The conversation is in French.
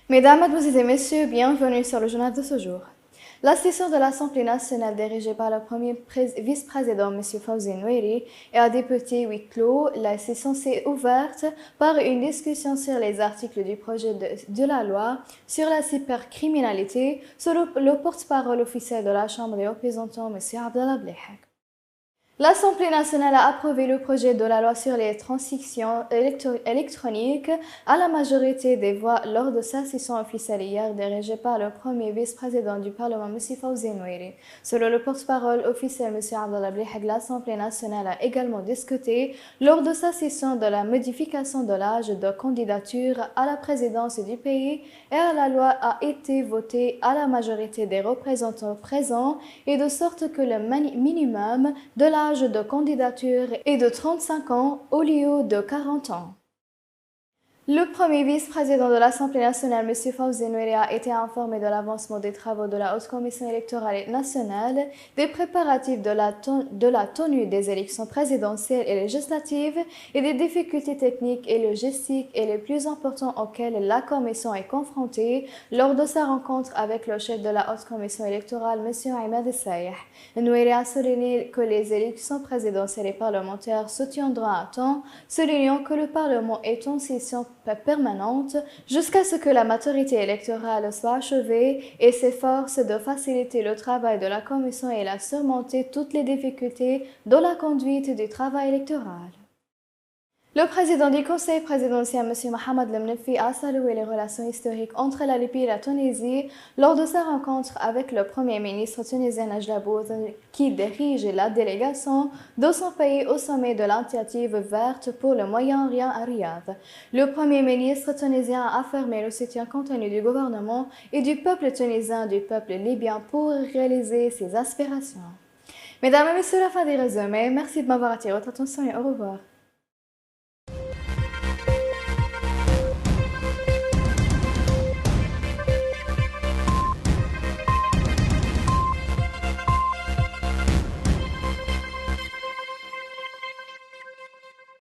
Mesdames, Mademoiselles et Messieurs, bienvenue sur le journal de ce jour. La session de l'Assemblée nationale dirigée par le premier vice-président, M. Fawzi Nouiri, et un député huis clos, la session s'est ouverte par une discussion sur les articles du projet de la loi sur la cybercriminalité, selon le porte-parole officiel de la Chambre des représentants, M. Abdallah Blehek. L'Assemblée nationale a approuvé le projet de la loi sur les transactions électroniques à la majorité des voix lors de sa session officielle hier dirigée par le premier vice-président du Parlement, M. Fawzi Nouiri. Selon le porte-parole officiel, M. Abdallah Blehek, l'Assemblée nationale a également discuté lors de sa session de la modification de l'âge de candidature à la présidence du pays et la loi a été votée à la majorité des représentants présents et de sorte que le minimum de l'âge de candidature est de 35 ans au lieu de 40 ans. Le premier vice-président de l'Assemblée nationale, M. Fawzi Nouiri, a été informé de l'avancement des travaux de la Haute Commission électorale nationale, des préparatifs de la tenue des élections présidentielles et législatives et des difficultés techniques et logistiques et les plus importants auxquels la Commission est confrontée lors de sa rencontre avec le chef de la Haute Commission électorale, M. Ahmed Sayeh. Nouiri a souligné que les élections présidentielles et parlementaires se tiendront à temps, soulignant que le Parlement est en session permanente jusqu'à ce que la maturité électorale soit achevée et s'efforce de faciliter le travail de la Commission et à surmonter toutes les difficultés dans la conduite du travail électoral. Le président du Conseil présidentiel, M. Mohamed Lemnefi, a salué les relations historiques entre la Libye et la Tunisie lors de sa rencontre avec le Premier ministre tunisien Najla Bouzid, qui dirige la délégation de son pays au sommet de l'initiative verte pour le Moyen-Orient à Riyad. Le Premier ministre tunisien a affirmé le soutien continu du gouvernement et du peuple tunisien du peuple libyen pour réaliser ses aspirations. Mesdames et Messieurs, la fin des résumés, merci de m'avoir attiré votre attention et au revoir.